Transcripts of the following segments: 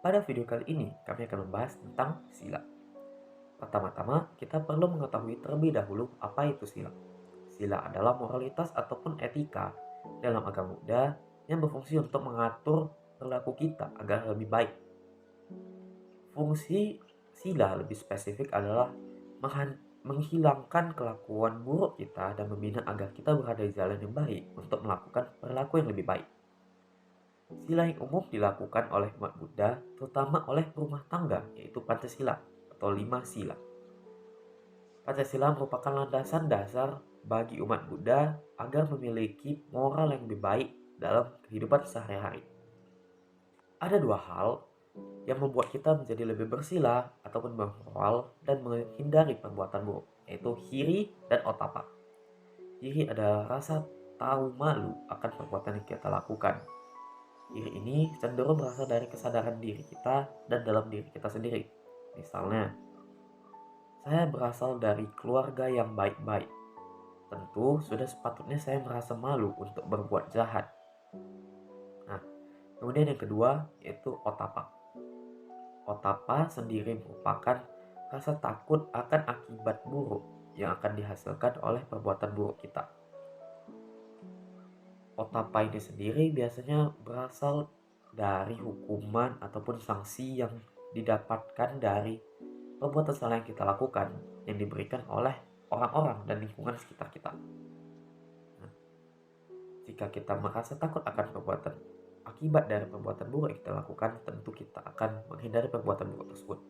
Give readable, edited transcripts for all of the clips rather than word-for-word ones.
Pada video kali ini, kami akan membahas tentang sila. Pertama-tama, kita perlu mengetahui terlebih dahulu apa itu sila. Sila adalah moralitas ataupun etika dalam agama Buddha yang berfungsi untuk mengatur perilaku kita agar lebih baik. Fungsi sila lebih spesifik adalah menghilangkan kelakuan buruk kita dan membina agar kita berada di jalan yang baik untuk melakukan perilaku yang lebih baik. Sila yang umum dilakukan oleh umat Buddha, terutama oleh rumah tangga, yaitu Pancasila atau 5 sila. Pancasila merupakan landasan dasar bagi umat Buddha agar memiliki moral yang lebih baik dalam kehidupan sehari-hari. Ada dua hal yang membuat kita menjadi lebih bersila ataupun bermoral dan menghindari perbuatan buruk, yaitu hiri dan otapa. Hiri adalah rasa tahu malu akan perbuatan yang kita lakukan. Diri ini cenderung berasal dari kesadaran diri kita dan dalam diri kita sendiri. Misalnya, saya berasal dari keluarga yang baik-baik. Tentu sudah sepatutnya saya merasa malu untuk berbuat jahat. Nah, kemudian yang kedua yaitu otapa. Otapa sendiri merupakan rasa takut akan akibat buruk yang akan dihasilkan oleh perbuatan buruk kita. Otapa ini sendiri biasanya berasal dari hukuman ataupun sanksi yang didapatkan dari perbuatan salah yang kita lakukan yang diberikan oleh orang-orang dan lingkungan sekitar kita. Nah, jika kita merasa takut akan perbuatan akibat dari perbuatan buruk yang kita lakukan, tentu kita akan menghindari perbuatan buruk tersebut.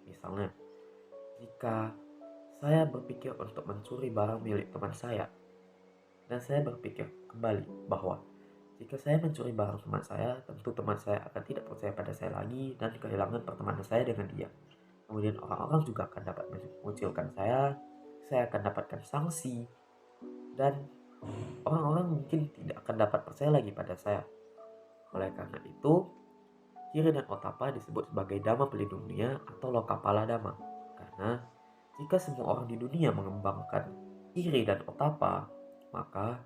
Misalnya, jika saya berpikir untuk mencuri barang milik teman saya, dan saya berpikir kembali bahwa jika saya mencuri barang teman saya, tentu teman saya akan tidak percaya pada saya lagi dan kehilangan pertemanan saya dengan dia. Kemudian orang-orang juga akan dapat mengucilkan saya akan dapatkan sanksi, dan orang-orang mungkin tidak akan dapat percaya lagi pada saya. Oleh karena itu, hiri dan otapa disebut sebagai dhamma pelindung dunia atau lokapala dhamma. Karena jika semua orang di dunia mengembangkan hiri dan otapa, maka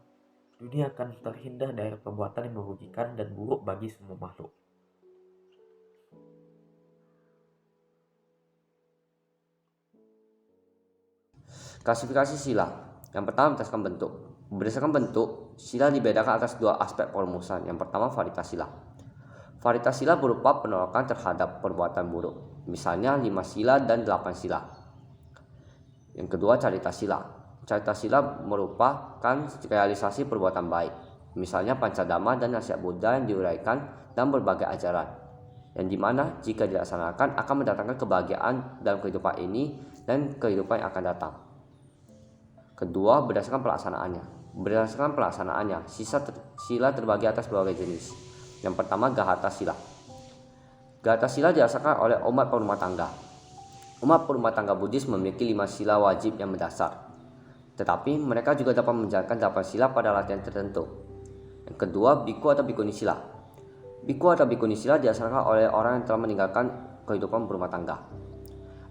dunia akan terhindar dari perbuatan yang merugikan dan buruk bagi semua makhluk. Klasifikasi sila. Yang pertama berdasarkan bentuk. Berdasarkan bentuk, sila dibedakan atas dua aspek perumusan. Yang pertama varietas sila. Varietas sila berupa penolakan terhadap perbuatan buruk. Misalnya 5 sila dan 8 sila. Yang kedua carita sila. Carita sila merupakan realisasi perbuatan baik. Misalnya Pancadhamma dan nasihat Buddha yang diuraikan dalam berbagai ajaran, yang dimana jika dilaksanakan akan mendatangkan kebahagiaan dalam kehidupan ini dan kehidupan yang akan datang. Kedua, berdasarkan pelaksanaannya. Berdasarkan pelaksanaannya, sila terbagi atas berbagai jenis. Yang pertama, Gahata sila. Gahata sila dirasakan oleh umat perumah tangga. Umat perumah tangga Buddhis memiliki 5 sila wajib yang mendasar. Tetapi mereka juga dapat menjalankan 8 sila pada latihan tertentu. Yang kedua, biku atau bikuni sila. Biku atau bikuni sila dirasakan oleh orang yang telah meninggalkan kehidupan berumah tangga.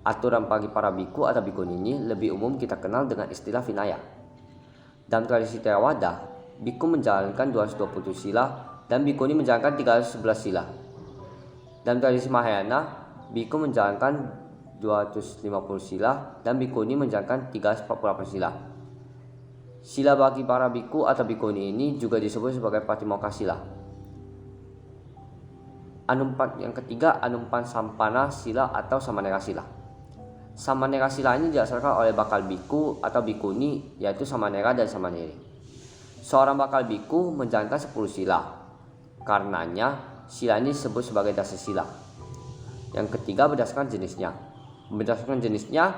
Aturan bagi para biku atau bikuni ini lebih umum kita kenal dengan istilah Vinaya. Dalam tradisi Theravada, biku menjalankan 227 sila dan bikuni menjalankan 311 sila. Dalam tradisi Mahayana, biku menjalankan 250 sila dan bikuni menjalankan 348 sila. Sila bagi para biku atau bikuni ini juga disebut sebagai Patimokkha sila. Yang ketiga, Anupansampana sila atau Samanera sila. Samanera sila ini didasarkan oleh bakal biku atau bikuni, yaitu Samanera dan Samaneri. Seorang bakal biku menjalankan 10 sila. Karenanya, sila ini disebut sebagai dasa sila. Yang ketiga, berdasarkan jenisnya. Berdasarkan jenisnya,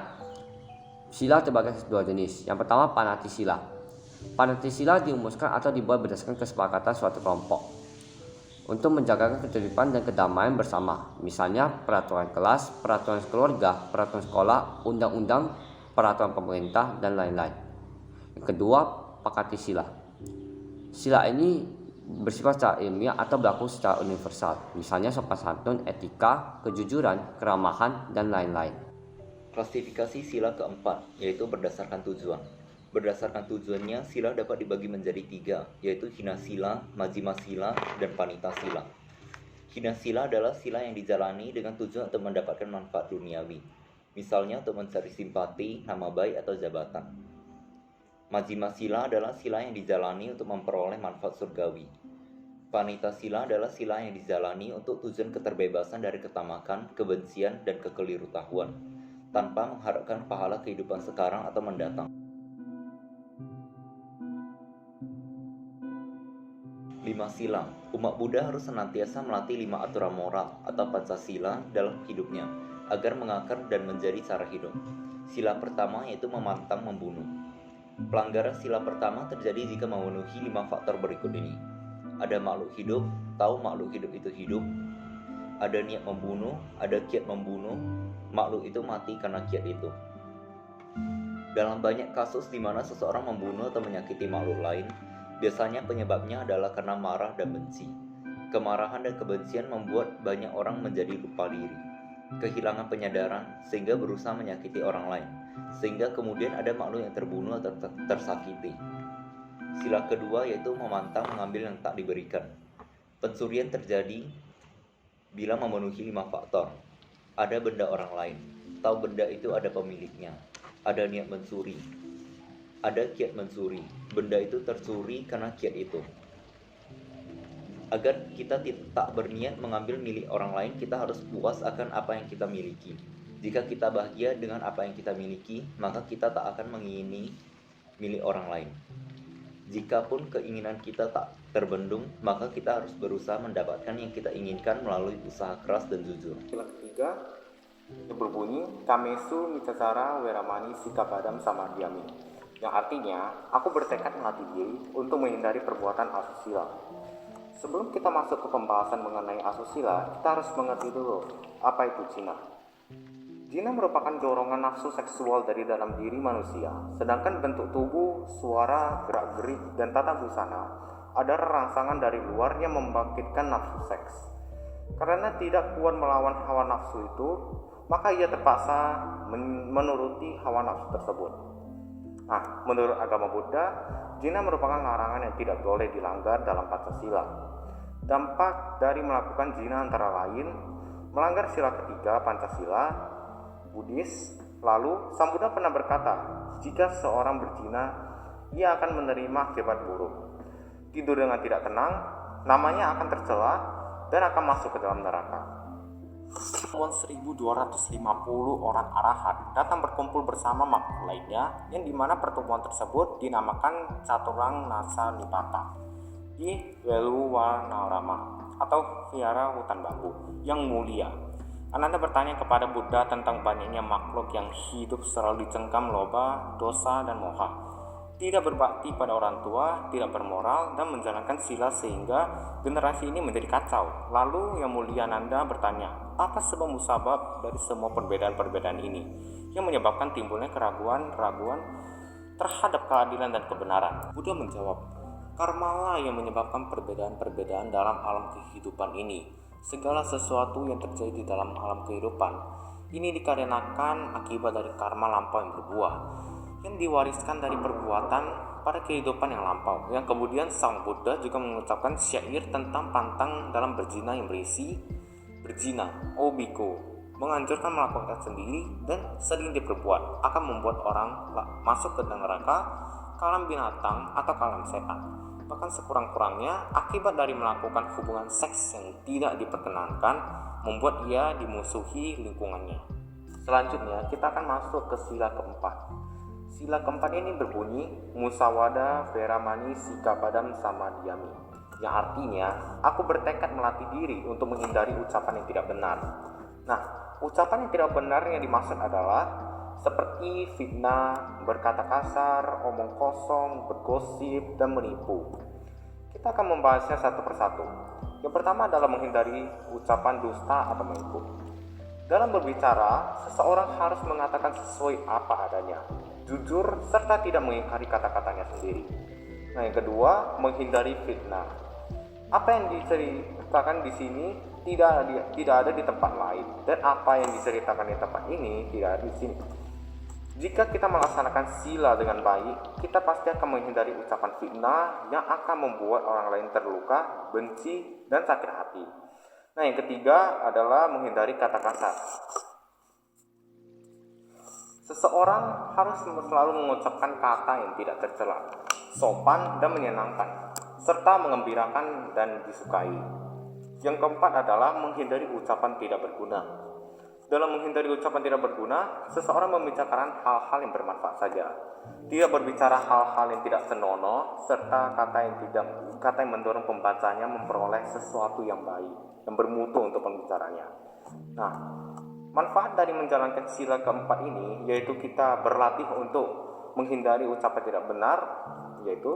sila terbagi atas 2 jenis. Yang pertama, Panati sila. Panati sila dirumuskan atau dibuat berdasarkan kesepakatan suatu kelompok untuk menjaga ketertiban dan kedamaian bersama, misalnya peraturan kelas, peraturan keluarga, peraturan sekolah, undang-undang, peraturan pemerintah, dan lain-lain. Yang kedua, Pakati sila. Sila ini bersifat secara ilmiah atau berlaku secara universal, misalnya sopan santun, etika, kejujuran, keramahan, dan lain-lain. Klasifikasi sila keempat, yaitu berdasarkan tujuan. Berdasarkan tujuannya, sila dapat dibagi menjadi 3, yaitu hina sila, majjhima sila, dan panita sila. Hina sila adalah sila yang dijalani dengan tujuan untuk mendapatkan manfaat duniawi, misalnya untuk mencari simpati, nama baik, atau jabatan. Majjhima sila adalah sila yang dijalani untuk memperoleh manfaat surgawi. Panita sila adalah sila yang dijalani untuk tujuan keterbebasan dari ketamakan, kebencian, dan kekelirutahuan, tanpa mengharapkan pahala kehidupan sekarang atau mendatang. 5 sila. Umat Buddha harus senantiasa melatih 5 aturan moral atau Pancasila dalam hidupnya agar mengakar dan menjadi cara hidup. Sila pertama yaitu memantang membunuh. Pelanggaran sila pertama terjadi jika memenuhi 5 faktor berikut ini. Ada makhluk hidup, tahu makhluk hidup itu hidup, ada niat membunuh, ada kiat membunuh, makhluk itu mati karena kiat itu. Dalam banyak kasus di mana seseorang membunuh atau menyakiti makhluk lain, biasanya penyebabnya adalah karena marah dan benci. Kemarahan dan kebencian membuat banyak orang menjadi lupa diri, kehilangan penyadaran sehingga berusaha menyakiti orang lain, sehingga kemudian ada makhluk yang terbunuh atau tersakiti. Sila kedua yaitu memantang mengambil yang tak diberikan. Pencurian terjadi bila memenuhi 5 faktor. Ada benda orang lain, tahu benda itu ada pemiliknya, ada niat mencuri, ada kiat mencuri, benda itu tercuri karena kiat itu. Agar kita tak berniat mengambil milik orang lain, kita harus puas akan apa yang kita miliki. Jika kita bahagia dengan apa yang kita miliki, maka kita tak akan mengingini milik orang lain. Jikapun keinginan kita tak terbendung, maka kita harus berusaha mendapatkan yang kita inginkan melalui usaha keras dan jujur. Sila ketiga itu berbunyi Kamesu Micasara Weramani Sikapadam Samadhyami, yang artinya aku bertekad melatih diri untuk menghindari perbuatan asusila. Sebelum kita masuk ke pembahasan mengenai asusila, kita harus mengerti dulu apa itu jina. Jina merupakan dorongan nafsu seksual dari dalam diri manusia, sedangkan bentuk tubuh, suara, gerak-gerik, dan tata busana adalah rangsangan dari luar yang membangkitkan nafsu seks. Karena tidak kuat melawan hawa nafsu itu, maka ia terpaksa menuruti hawa nafsu tersebut. Nah, menurut agama Buddha, jina merupakan larangan yang tidak boleh dilanggar dalam Pancasila. Dampak dari melakukan jina antara lain melanggar sila ketiga Pancasila Buddhis. Lalu Sang Buddha pernah berkata, jika seorang berzina, ia akan menerima akibat buruk. Tidur dengan tidak tenang, namanya akan tercela dan akan masuk ke dalam neraka. Pertemuan 1250 orang arahat datang berkumpul bersama makhluk lainnya, yang dimana pertemuan tersebut dinamakan Caturang Nasa Nipata di Weluwanarama atau Vihara Hutan Bambu yang mulia. Ananda bertanya kepada Buddha tentang banyaknya makhluk yang hidup selalu dicengkam loba, dosa, dan moha, tidak berbakti pada orang tua, tidak bermoral, dan menjalankan sila sehingga generasi ini menjadi kacau. Lalu Yang Mulia Ananda bertanya, apa sebab musabab dari semua perbedaan-perbedaan ini yang menyebabkan timbulnya keraguan-raguan terhadap keadilan dan kebenaran? Buddha menjawab, karmalah yang menyebabkan perbedaan-perbedaan dalam alam kehidupan ini. Segala sesuatu yang terjadi di dalam alam kehidupan ini dikarenakan akibat dari karma lampau yang berbuah, yang diwariskan dari perbuatan pada kehidupan yang lampau. Yang kemudian Sang Buddha juga mengucapkan syair tentang pantang dalam berzina yang berisi, berzina, oh biku, menganjurkan melakukan sendiri dan sering diperbuat akan membuat orang masuk ke neraka, ke alam binatang atau ke alam setan. Bahkan sekurang-kurangnya akibat dari melakukan hubungan seks yang tidak diperkenankan membuat ia dimusuhi lingkungannya. Selanjutnya kita akan masuk ke sila keempat. Sila keempat ini berbunyi Musawada Veramani Sikapadam Samadhyami, yang artinya aku bertekad melatih diri untuk menghindari ucapan yang tidak benar. Nah, ucapan yang tidak benar yang dimaksud adalah seperti fitnah, berkata kasar, omong kosong, bergosip, dan menipu. Kita akan membahasnya satu persatu. Yang pertama adalah menghindari ucapan dusta atau menipu. Dalam berbicara, seseorang harus mengatakan sesuai apa adanya, jujur, serta tidak mengingkari kata-katanya sendiri. Nah, yang kedua, menghindari fitnah. Apa yang diceritakan di sini tidak ada di tempat lain, dan apa yang diceritakan di tempat ini tidak ada di sini. Jika kita melaksanakan sila dengan baik, kita pasti akan menghindari ucapan fitnah yang akan membuat orang lain terluka, benci, dan sakit hati. Nah, yang ketiga adalah menghindari kata kasar. Seseorang harus selalu mengucapkan kata yang tidak tercela, sopan dan menyenangkan, serta mengembirakan dan disukai. Yang keempat adalah menghindari ucapan tidak berguna. Dalam menghindari ucapan tidak berguna, seseorang membicarakan hal-hal yang bermanfaat saja. Tidak berbicara hal-hal yang tidak senonoh, serta kata yang mendorong pembacanya memperoleh sesuatu yang baik, yang bermutu untuk pembicaranya. Nah, manfaat dari menjalankan sila keempat ini yaitu kita berlatih untuk menghindari ucapan tidak benar, yaitu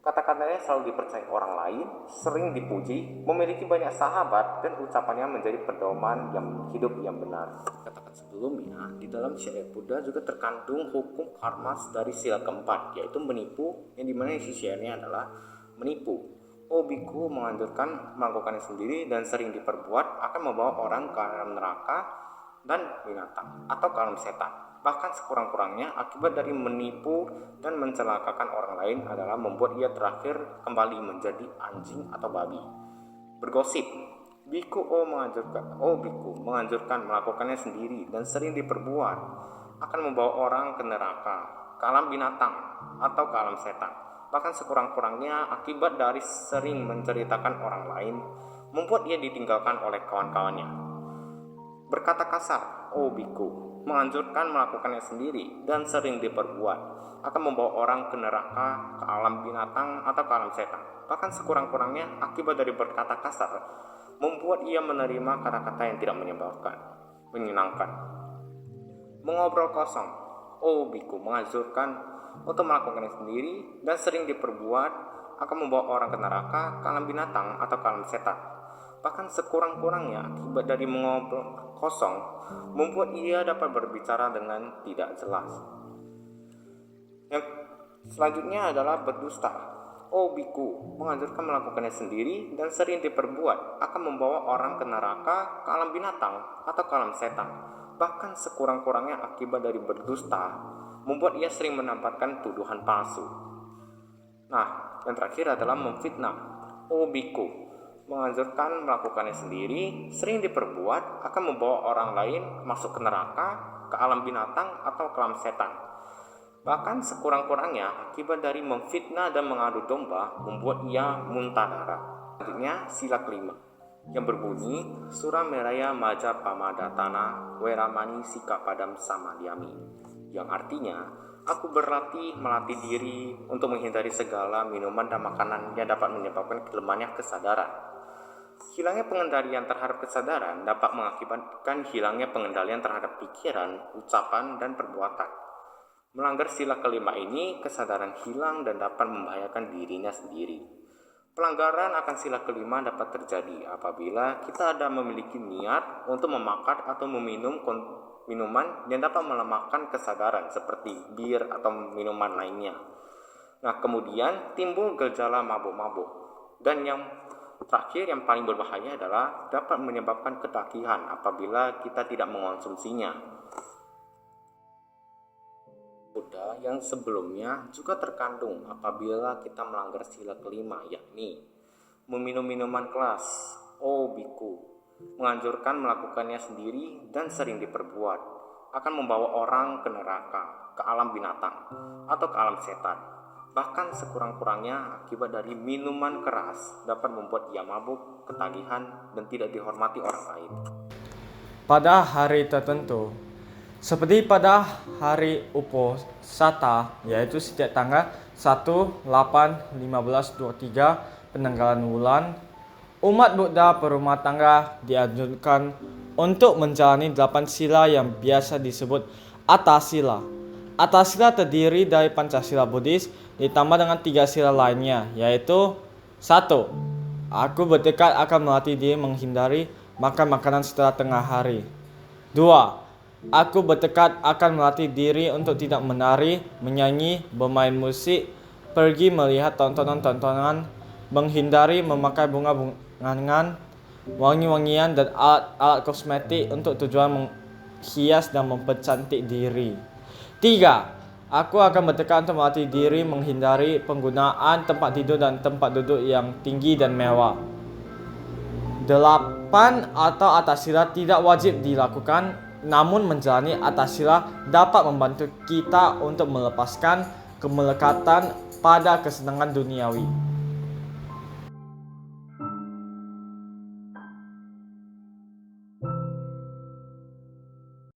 kata-katanya selalu dipercayai orang lain, sering dipuji, memiliki banyak sahabat, dan ucapannya menjadi pedoman yang hidup yang benar. Katakan sebelumnya, di dalam syariat Buddha juga terkandung hukum karma dari sila keempat, yaitu menipu, yang dimana isinya adalah menipu. Biku menganjurkan melakukannya sendiri dan sering diperbuat akan membawa orang ke alam neraka dan binatang atau ke alam setan. Bahkan sekurang-kurangnya akibat dari menipu dan mencelakakan orang lain adalah membuat ia terakhir kembali menjadi anjing atau babi. Bergosip, biku menganjurkan melakukannya sendiri dan sering diperbuat akan membawa orang ke neraka, ke alam binatang atau ke alam setan. Bahkan sekurang-kurangnya akibat dari sering menceritakan orang lain membuat ia ditinggalkan oleh kawan-kawannya. Berkata kasar, biku menganjurkan melakukannya sendiri dan sering diperbuat akan membawa orang ke neraka, ke alam binatang atau ke alam setan. Bahkan sekurang-kurangnya akibat dari berkata kasar membuat ia menerima kata-kata yang tidak menyenangkan. Mengobrol kosong, biku menganjurkan untuk melakukannya sendiri dan sering diperbuat akan membawa orang ke neraka, ke alam binatang atau ke alam setan. Bahkan sekurang-kurangnya akibat dari mengobrol kosong membuat ia dapat berbicara dengan tidak jelas. Yang selanjutnya adalah berdusta. Biku menganjurkan melakukannya sendiri dan sering diperbuat akan membawa orang ke neraka, ke alam binatang atau ke alam setan. Bahkan sekurang-kurangnya akibat dari berdusta membuat ia sering mendapatkan tuduhan palsu. Nah, yang terakhir adalah memfitnah. Biku menganjurkan melakukannya sendiri, sering diperbuat akan membawa orang lain masuk ke neraka, ke alam binatang atau ke alam setan. Bahkan sekurang-kurangnya akibat dari memfitnah dan mengadu domba membuat ia muntah darah. Selanjutnya sila kelima yang berbunyi Surameraya Maja Pamadatana Weramani Sikapadam Samadhyami, yang artinya aku melatih diri untuk menghindari segala minuman dan makanan yang dapat menyebabkan kelemahannya kesadaran. Hilangnya pengendalian terhadap kesadaran dapat mengakibatkan hilangnya pengendalian terhadap pikiran, ucapan, dan perbuatan. Melanggar sila kelima ini, kesadaran hilang dan dapat membahayakan dirinya sendiri. Pelanggaran akan sila kelima dapat terjadi apabila kita ada memiliki niat untuk memakan atau meminum minuman yang dapat melemahkan kesadaran seperti bir atau minuman lainnya. Nah, kemudian timbul gejala mabuk-mabuk. Dan yang terakhir yang paling berbahaya adalah dapat menyebabkan ketagihan apabila kita tidak mengonsumsinya. Buddha yang sebelumnya juga terkandung apabila kita melanggar sila kelima, yakni meminum minuman keras. Biku menganjurkan melakukannya sendiri dan sering diperbuat akan membawa orang ke neraka, ke alam binatang atau ke alam setan. Bahkan sekurang-kurangnya akibat dari minuman keras dapat membuat ia mabuk, ketagihan, dan tidak dihormati orang lain. Pada hari tertentu, seperti pada hari Uposatha, yaitu setiap tanggal 1/8/1523 penanggalan bulan, umat Buddha berumah tangga dianjurkan untuk menjalani 8 sila yang biasa disebut Atthasila. Atthasila terdiri dari Pancasila Buddhis ditambah dengan 3 sila lainnya, yaitu 1. Aku bertekad akan melatih diri menghindari makan makanan setelah tengah hari. 2. Aku bertekad akan melatih diri untuk tidak menari, menyanyi, bermain musik, pergi melihat tontonan-tontonan, menghindari memakai bunga-bungaan, wangi-wangian dan alat-alat kosmetik untuk tujuan menghias dan mempercantik diri. 3. Aku akan bertekad untuk melatih diri menghindari penggunaan tempat tidur dan tempat duduk yang tinggi dan mewah. 8 atau atasila tidak wajib dilakukan, namun menjalani atasila dapat membantu kita untuk melepaskan kemelekatan pada kesenangan duniawi.